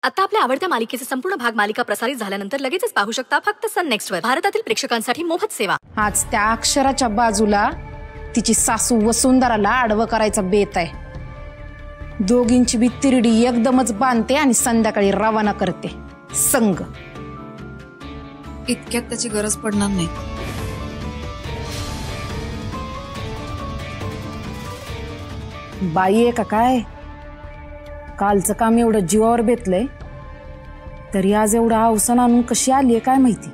आता आपल्या आवडत्या मालिकेचे संपूर्ण भाग मालिका प्रसारित झाल्यानंतर लगेचच पाहू शकता फक्त सन नेक्स्ट वर. भारतातील प्रेक्षकांसाठी मोफत सेवा. आज त्या अक्षराच्या बाजूला तिची सासू वसुंधराला आडवं करायचा बेत आहे. दोघींची बी तिरडी एकदमच बांधते आणि संध्याकाळी रवाना करते संग. इतक्यात त्याची गरज पडणार नाही. बाई आहे का काय? कालचं काम एवढं जीवावर बेतलंय तरी आज एवढं अवसान आणून कशी आलीये काय माहिती.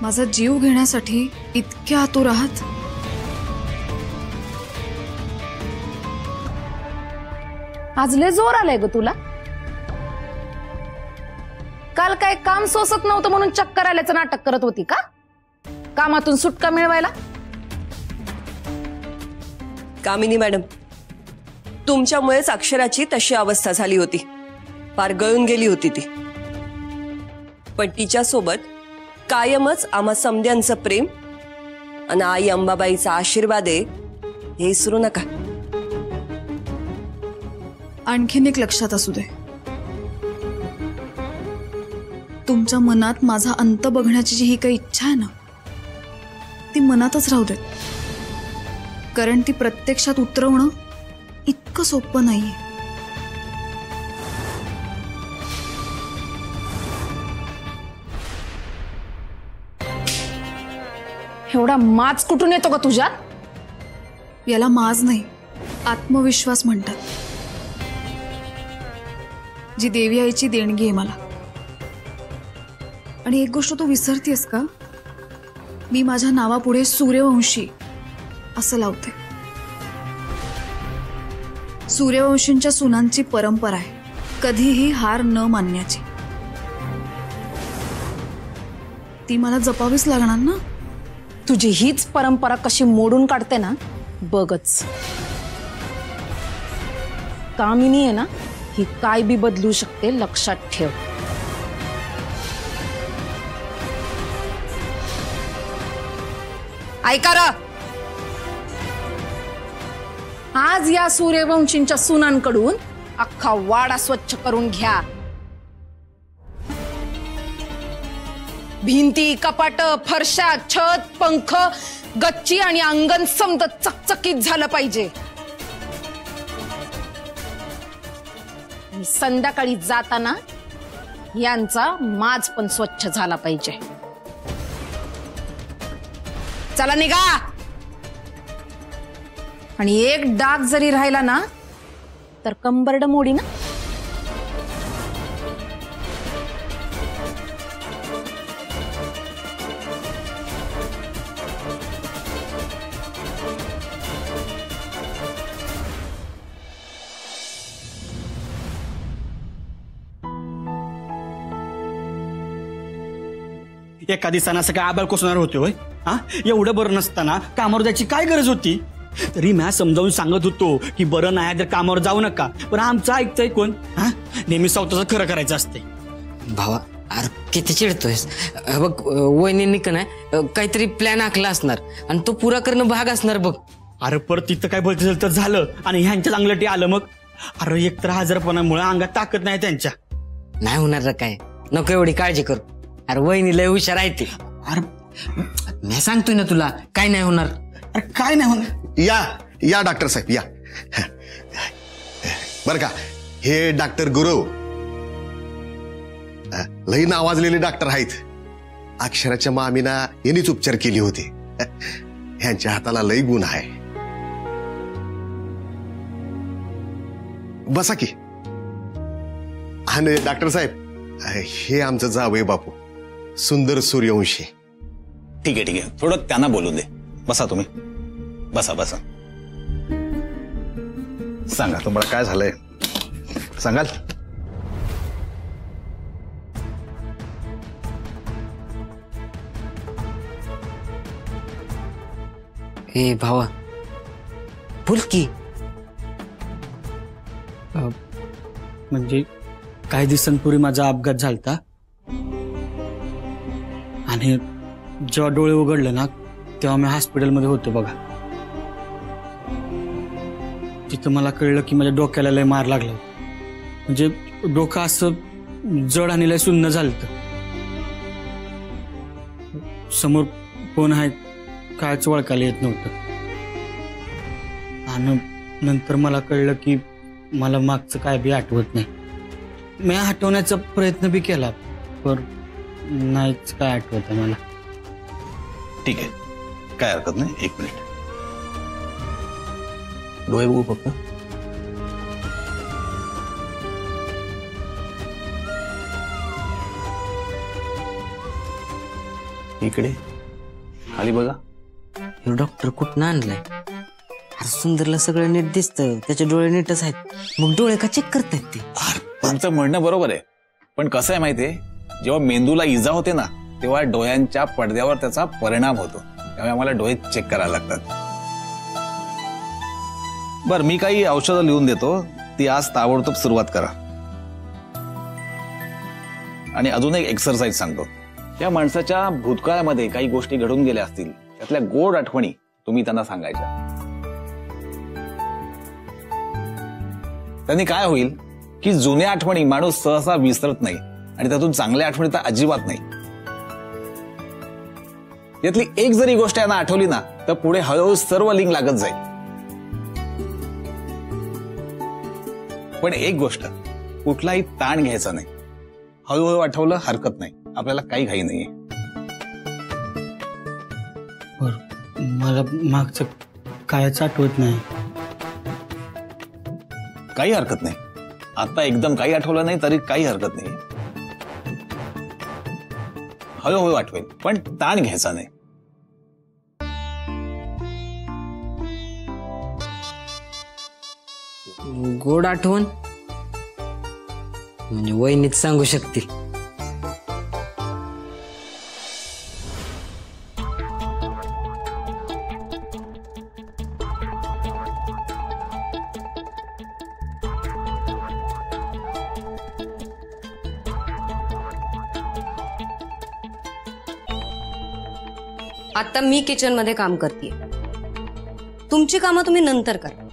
माझा जीव घेण्यासाठी इतक्या आतुर आहात. आज लय जोर आलाय ग तुला. काल काय काम सोसत नव्हतं म्हणून चक्कर आल्याचं नाटक करत होती का? कामातून सुटका मिळवायला. कामिनी मॅडम, तुमच्यामुळेच अक्षराची तशी अवस्था झाली होती. फार गळून गेली होती ती. पण तिच्या सोबत कायमच आम्हा समद्यांचं प्रेम आणि आई अंबाबाईचा आशीर्वाद आहे हे विसरू नका. आणखीन एक लक्षात असू दे. तुमच्या मनात माझा अंत बघण्याची जी ही काही इच्छा आहे ना, ती मनातच राहू दे. कारण ती प्रत्यक्षात उतरवणं इतकं सोपं नाहीये. एवढा माज कुठून येतो का तुझ्यात? याला माज नाही, आत्मविश्वास म्हणतात. जी देवी आईची देणगी आहे मला. आणि एक गोष्ट तू विसरतेस का? मी माझ्या नावापुढे सूर्यवंशी असं लावते. सूर्यवंशींच्या सुनांची परंपरा आहे कधीही हार न मानण्याची. ती मला जपावीच लागणार ना. तुझी हीच परंपरा कशी मोडून काढते ना बघच. कामिनी आहे ना, ही काय बी बदलू शकते, लक्षात ठेव. ऐका र, आज या सूर्यवंशींच्या सुनांकडून अख्खा वाडा स्वच्छ करून घ्या. भिंती, कपाट, फरशा, छत, पंख, गच्ची आणि अंगण समद चकचकीत झालं पाहिजे. संध्याकाळी जाताना यांचा माज पण स्वच्छ झाला पाहिजे. चला निघा. आणि एक डाग जरी राहिला ना तर कंबरड मोडी ना. एका दिवसानं असं काय आबाळ कोसणार होते होय? हा, एवढं बरं नसताना कामावर जायची काय गरज होती? तरी मी समजावून सांगत होतो की बरं नाही तर कामावर जाऊ नका, पण आमचं ऐकतंय कोण? हा, नेहमी स्वतःच खरं करायचं असते. भावा, अरे किती चिडतोयस? बघ, वहिनींनी का नाही काहीतरी प्लॅन आखला असणार आणि तो पुरा करणं भाग असणार बघ. अरे परत तिथं काय बोलते तर झालं आणि ह्यांच्या चांगलं आलं मग. अरे एकतर आजारपणामुळे अंगात ताकद नाही त्यांच्या. नाही होणार रे काय, नको एवढी काळजी करू. अरे वहिनी लय हुशार आहे ती. अरे मी सांगतोय ना तुला, काय नाही होणार. अरे काय नाही होणार. या या डॉक्टर साहेब या. बर का, हे डॉक्टर गुरव लई नावाजलेले डॉक्टर आहेत. अक्षराच्या मामीना यांनीच उपचार केले होते. ह्यांच्या हाताला लई गुण आहे. बसा की. आणि डॉक्टर साहेब, हे आमचं जावई बापू सुंदर सूर्यवंशी. ठीक आहे ठीक आहे, थोडं त्यांना बोलून दे. बसा तुम्ही, बसा बसा. सांगा तुम्हाला काय झालंय, सांगाल? हे भावा बोल की. म्हणजे काही दिवसांपूर्वी माझा अपघात झालता आणि जेव्हा डोळे उघडले ना तेव्हा मी हॉस्पिटलमध्ये होतो बघा. तिथं मला कळलं की माझ्या डोक्याला लय मार लागला. म्हणजे डोकं असं जड आणि लय सुन्न झालत. समोर कोण आहे कायच ओळखायला येत नव्हतं. आणि नंतर मला कळलं की मला मागचं काय बी आठवत नाही. मी हटवण्याचा प्रयत्न बी केला पण नाहीच काय आठवत मला. ठीक आहे, काय हरकत नाही. 1 मिनिट, डोळे बघू फक्त. इकडे खाली बघा. हे डॉक्टर कुठं आणलाय? अरे सुंदरला सगळं नीट दिसतं, त्याचे डोळे नीटच आहेत, मग डोळे का चेक करतायत ते? तुमचं म्हणणं बरोबर आहे, पण कसं आहे माहितीये, जेव्हा मेंदूला इजा होते ना तेव्हा डोळ्यांच्या पडद्यावर त्याचा परिणाम होतो. त्यामुळे आम्हाला डोळे चेक करायला लागतात. बरं, मी काही औषधं लिहून देतो, ती आज ताबडतोब सुरुवात करा. आणि अजून एक एक्सरसाइज सांगतो. त्या माणसाच्या भूतकाळामध्ये काही गोष्टी घडून गेल्या असतील, त्यातल्या गोड आठवणी तुम्ही त्यांना सांगायच्या. त्यांनी काय होईल की जुन्या आठवणी माणूस सहसा विसरत नाही आणि त्यातून चांगल्या आठवणी तर अजिबात नाही. यातली एक जरी गोष्ट यांना आठवली ना तर पुढे हळूहळू सर्व लिंक लागत जाईल. पण एक गोष्ट, कुठलाही ताण घ्यायचा नाही. हळूहळू आठवलं हरकत नाही, आपल्याला काही घाई नाहीये. मला मागचं कायच आठवत नाही. काही हरकत नाही, आता एकदम काही आठवलं नाही तरी काही हरकत नाही. हळूहळू आठवेल, पण ताण घ्यायचा नाही. गोड आठवण म्हणजे वहिनीच सांगू शकतील. आता मी किचन मध्ये काम करते, तुमची कामं तुम्ही नंतर करा.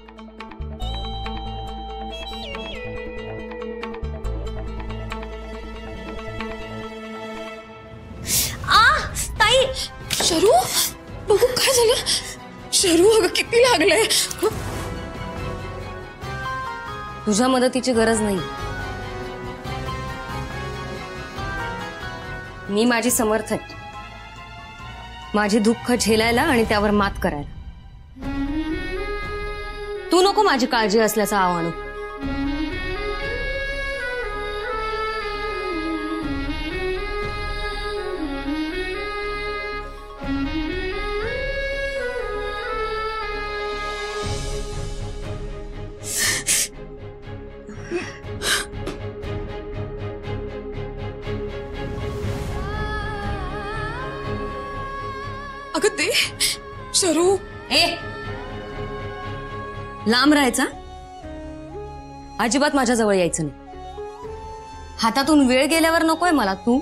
ताई, शरू बघू काय झालं. शरू अगं किती लागलंय. तुझ्या मदतीची गरज नाही. मी माझी समर्थ आहे, माझी दुःख झेलायला आणि त्यावर मात करायला. तू नको माझी काळजी असल्याचं आव आणू. अगं ते शरू, लांब राहायचा, अजिबात माझ्या जवळ यायचं नाही. हातातून वेळ गेल्यावर नकोय मला तू,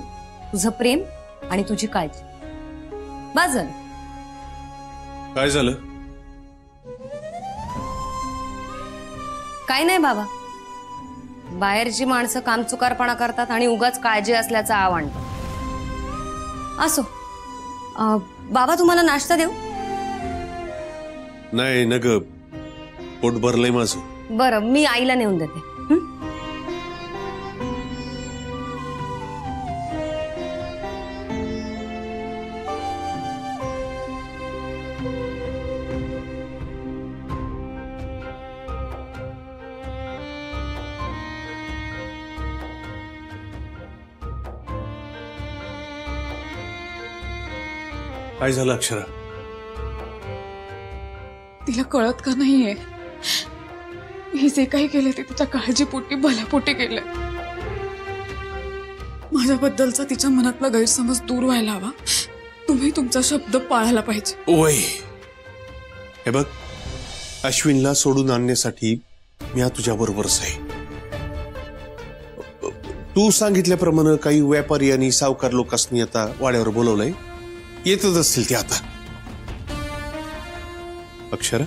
तुझं प्रेम आणि तुझी काळजी. बस झालं. काय झालं? काय नाही बाबा, बाहेरची माणसं कामचुकारपणा करतात आणि उगाच काळजी असल्याचा आव आणतात. असो, बाबा तुम्हाला नाश्ता देऊ? नाही न ग, पोट भरलंय माझं. बरं, मी आईला नेऊन देते. काय झालं अक्षरा? तिला कळत का नाहीये, मी जे काही केले ते तिच्या काळजीपोटी भल्यापोटी केलंय. माझ्याबद्दलचा तिच्या मनातला गैरसमज दूर व्हायला हवा. तुम्ही तुमचा शब्द पाळायला पाहिजे. ओय, हे बघ, अश्विनला सोडून आणण्यासाठी मी तुझ्या बरोबरच आहे. तू सांगितल्याप्रमाणे काही व्यापारी आणि सावकार लोकांनी आता वाड्यावर बोलवलंय, येतच असतील ते आता. अक्षरा,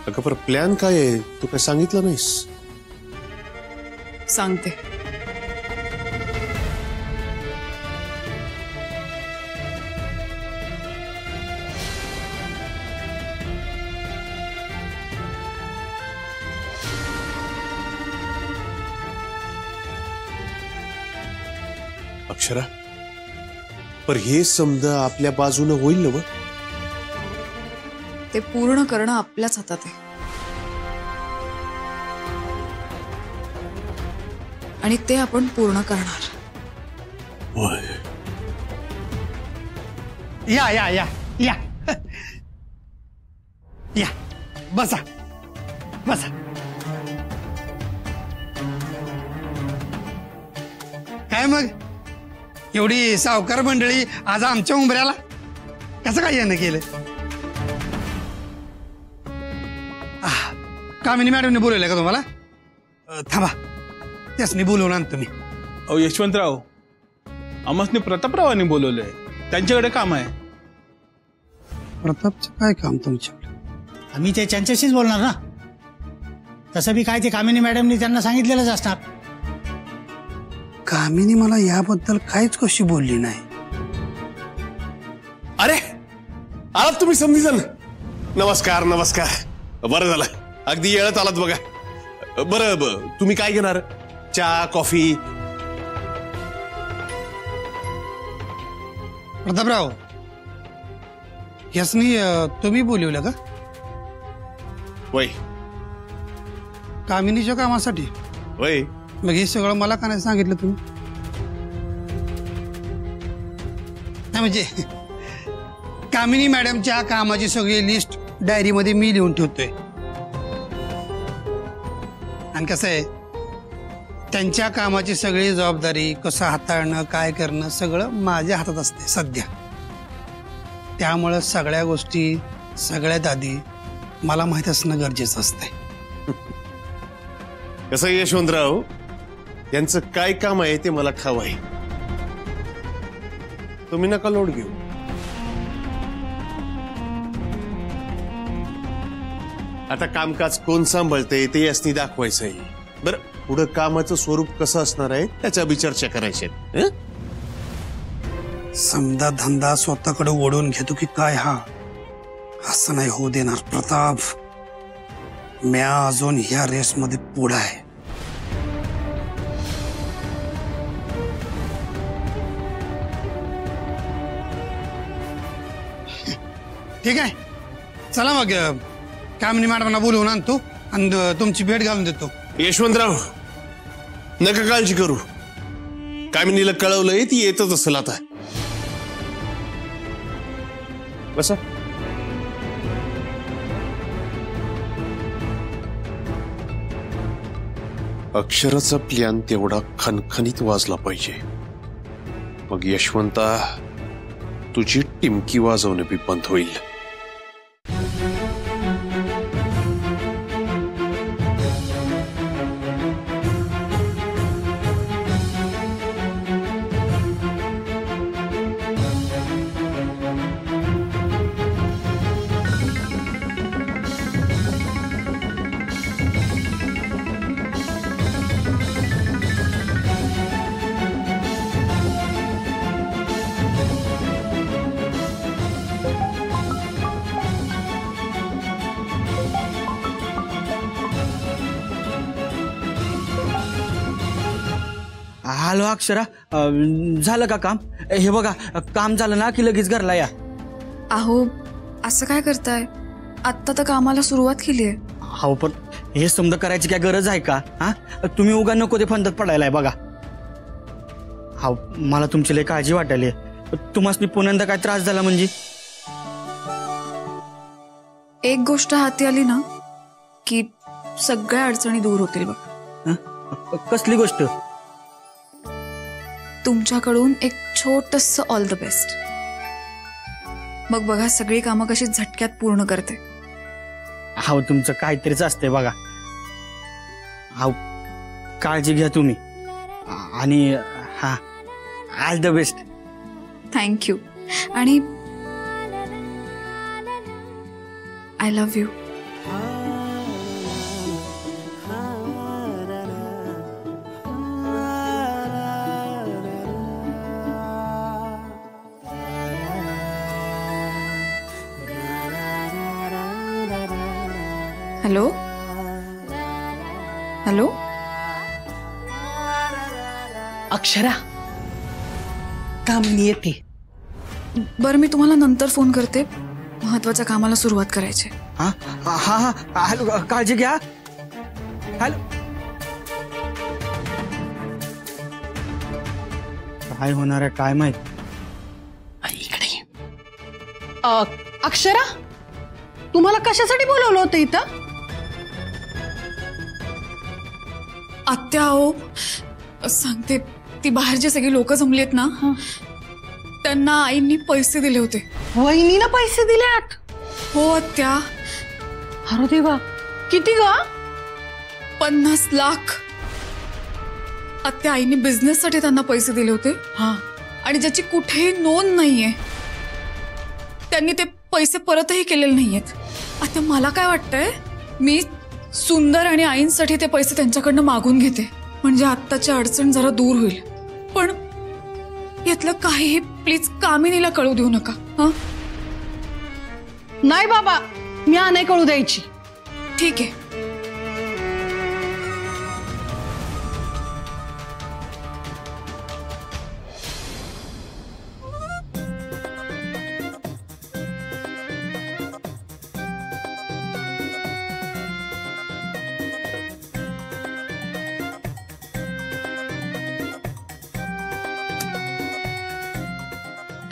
अगं पर प्लॅन काय आहे तू काय सांगितलं नाहीस? सांगते. अक्षरा, पर हे समजा आपल्या बाजूनं होईल ना? ते पूर्ण करणं आपल्याच हातात आहे आणि ते आपण पूर्ण करणार. या या या या या, बसा बसा. काय मग एवढी सावकार मंडळी आज आमच्या उंबऱ्याला कसं काय येणं केलं? कामिनी मॅडमने बोलवलंय का तुम्हाला? थांबा, त्यासनी बोलवून आणतो मी. अहो यशवंतराव, आम्हासनी प्रतापरावांनी बोलवलंय, त्यांच्याकडे काम आहे. प्रतापचं काय काम तुमच्याकडे? आम्ही ते त्यांच्याशीच बोलणार ना. तसं बी काय ते कामिनी मॅडमनी त्यांना सांगितलेलंच असणार. कामिनी मला याबद्दल काहीच कशी बोलली नाही. अरे आलात तुम्ही समजून. नमस्कार नमस्कार. बरं झालं, अगदी येळत आलात बघा. बरं तुम्ही काय घेणार? चहा, कॉफी? प्रतापराव, यासनी तुम्ही बोलवलं का? वय कामिनीच्या कामासाठी? वय. मग हे सगळं मला का नाही सांगितलं तुम्ही? नाही म्हणजे कामिनी मॅडमच्या कामाची सगळी लिस्ट डायरीमध्ये मी लिहून ठेवतोय. आणि कसं आहे, त्यांच्या कामाची सगळी जबाबदारी कसं हाताळणं, काय करणं सगळं माझ्या हातात असते सध्या. त्यामुळं सगळ्या गोष्टी सगळ्यात आधी मला माहित असणं गरजेचं असतंय. कसं यशवंतराव, यांचं काय काम आहे ते मला ठाव आहे. तुम्ही नका लोड घेऊ. आता कामकाज कोण सांभाळते ते यासनी दाखवायचं आहे. बरं, पुढं कामाचं स्वरूप कसं असणार आहे त्याच्या बी चर्चा करायची. समजा धंदा स्वतःकडे ओढून घेतो की काय? हा असं नाही होऊ देणार प्रताप. म्या अजून ह्या रेसमध्ये पुढे आहे. ठीक आहे, चला मग कामिनी मॅडमना बोलवून आणतो आणि तुमची भेट घालून देतो. यशवंतराव, नका काळजी करू. कामिनीला कळवलंय, ती येतच असेल आता. बसा. अक्षराचा प्लॅन तेवढा खणखणीत वाजला पाहिजे, मग यशवंता तुझी टिमकी वाजवणं बी बंद होईल. हॅलो अक्षरा, झालं का काम? हे बघा, काम झालं ना की लगेच घरला या. अहो असं काय करताय? आत्ता तर कामाला सुरुवात केली आहे. हो, पण हे समजा करायची काय गरज आहे का? हा, तुम्ही उगा नको ते फंदात पडायला आहे बघा. हा, मला तुमची लय काळजी वाटायली. तुम्हाला पुन्हा काय त्रास झाला म्हणजे? एक गोष्ट हाती आली ना की सगळ्या अडचणी दूर होतील बघा. कसली गोष्ट? तुमच्याकडून एक छोटस ऑल द बेस्ट. मग बघा, सगळी कामं कशी झटक्यात पूर्ण करते. हा, तुमचं काहीतरीच असतंय बघा. हा, काळजी घ्या तुम्ही. आणि हा, ऑल द बेस्ट. थँक्यू. आणि I love you. Hello hello Akshara, Kamini येते. बरं मी तुम्हाला नंतर फोन करते, महत्वाच्या कामाला सुरुवात करायची. हा हा हा हॅलो, काळजी घ्या. हॅलो, काय होणार आहे काय माहित. अक्षरा, तुम्हाला कशासाठी बोलवलं होतं इथं? आत्या हो सांगते, ती बाहेर जे सगळी लोक जमली आहेत ना, त्यांना आईंनी पैसे दिले होते. वहिनीला पैसे दिल्यात? हो आत्या. अरे देवा, किती ग? 50 लाख. आत्या, आईने बिझनेस साठी त्यांना पैसे दिले होते. हा, आणि ज्याची कुठेही नोंद नाहीये, त्यांनी ते पैसे परतही केलेले नाहीयेत. आता मला काय वाटतंय, मी सुंदर आणि आईंसाठी ते पैसे त्यांच्याकडनं मागून घेते, म्हणजे आत्ताची अडचण जरा दूर होईल. पण यातलं काहीही प्लीज कामिनीला कळू देऊ नका. हा, नाही बाबा, मी नाही कळू द्यायची. ठीक आहे.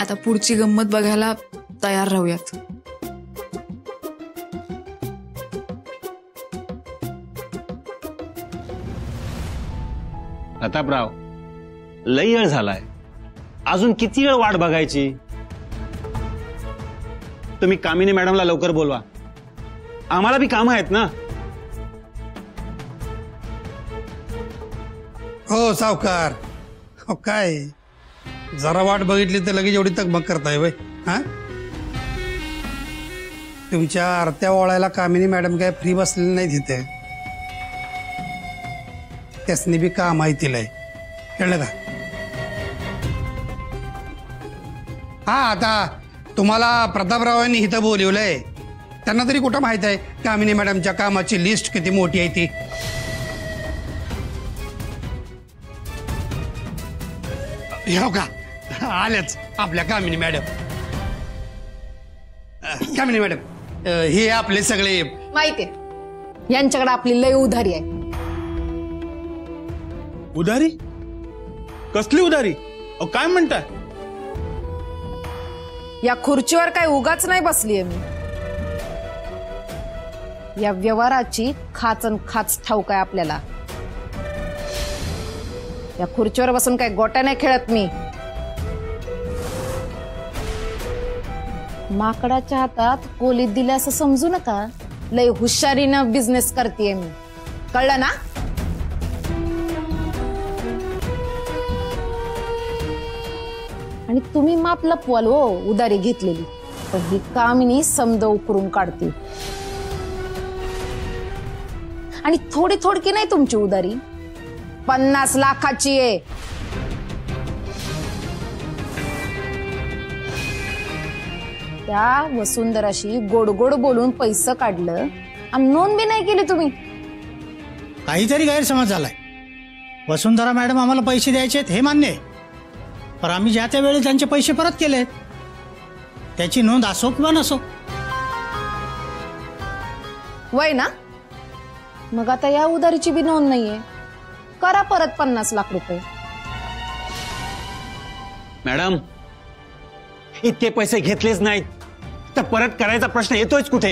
आता पुढची गंमत बघायला तयार राहूयात. प्रतापराव, लई वेळ झालाय, अजून किती वेळ वाट बघायची? तुम्ही कामिनी मॅडमला लवकर बोलवा, आम्हाला बी काम आहेत ना. हो सावकार, हो काय जरा वाट बघितली तर लगेच एवढी तकमक करताय वय? हा, तुमच्या आरत्या ओळायला कामिनी मॅडम काय फ्री बसलेली नाही तिथे, त्यासनी बी काम आहे तिला, कळलं का? हा, आता तुम्हाला प्रतापरावांनी इथं बोलवलंय, त्यांना तरी कुठं माहित आहे कामिनी मॅडमच्या कामाची लिस्ट किती मोठी आहे ती? हो का, आल्याच आपल्या कामिनी मॅडम. कामिनी मॅडम, हे आपले सगळे माहितीये, यांच्याकडे आपली लय उधारी आहे. उधारी? कसली उधारी? अहो काय म्हणताय? या खुर्चीवर काय उगाच नाही बसलीये मी. या व्यवहाराची खाचन खाच ठाऊक आहे आपल्याला. या खुर्चीवर बसून काय गोट्या नाही खेळत मी. माकडाच्या हातात कोलीत दिले असं समजू नका. लय हुशारीनं बिझनेस करतेय मी, कळलं ना? आणि तुम्ही माप लपवाल हो उधारी घेतलेली, पण ही कामिनी समद उकरून काढते. आणि थोडी थोडकी नाही तुमची उधारी, 50 लाखाची आहे. त्या वसुंधराशी गोड गोड बोलून पैसे काढलं आणि नोंद बी नाही केली तुम्ही. काहीतरी गैरसमज झालाय. वसुंधरा मॅडम आम्हाला पैसे द्यायचे आहेत हे मान्य आहे, पण आम्ही ज्या त्या वेळी त्यांचे पैसे परत केले, त्याची नोंद असो किंवा नसो. वय ना, मग आता या उधारीची बी नोंद नाहीये, करा परत 50 लाख रुपये. मॅडम, इतके पैसे घेतलेच नाहीत तर परत करायचा प्रश्न येतोच कुठे?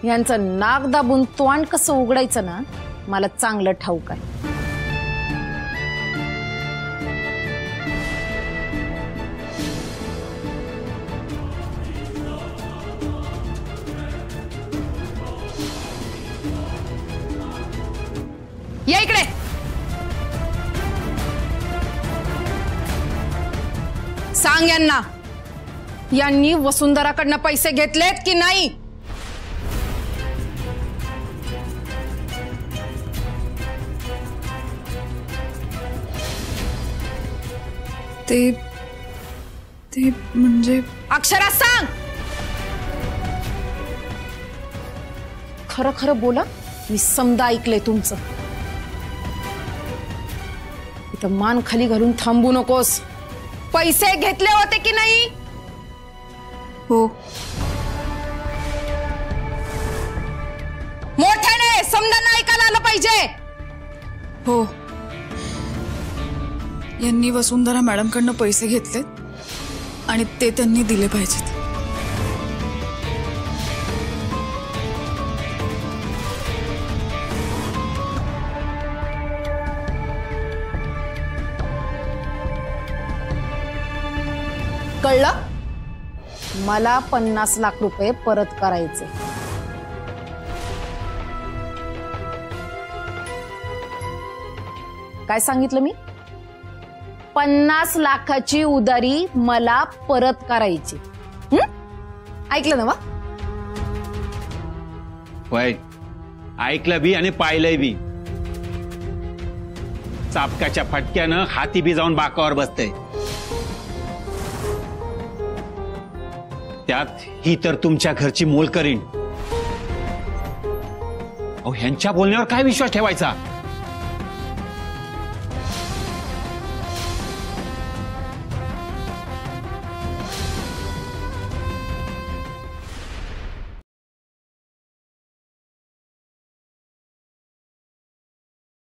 यांचं नाक दाबून तोंड कसं उघडायचं ना, मला चांगलं ठाऊक आहे. या इकडे. सांग यांना, यांनी वसुंधराकडनं पैसे घेतलेत की नाही? ते म्हणजे अक्षरा सांग. खरं खरं बोला, मी समजा ऐकलंय तुमचं. इथं मान खाली घालून थांबू नकोस. पैसे घेतले होते की नाही? हो. मोठ्याने समजांना ऐकायला आलं पाहिजे. हो. यांनी वसुंधरा मॅडमकडनं पैसे घेतलेत आणि ते त्यांनी दिले पाहिजेत. कळलं? मला 50 लाख रुपये परत करायचे. काय सांगितलं मी? 50 लाखाची उधारी मला परत करायची. ऐकलं ना वा? होय, ऐकलं बी आणि पाहिलंय बी. चापकाच्या फटक्यानं हाती बी जाऊन बाकावर बसतंय. त्यात ही तर तुमच्या घरची मोल करीन. अहो, ह्यांच्या बोलण्यावर काय विश्वास ठेवायचा?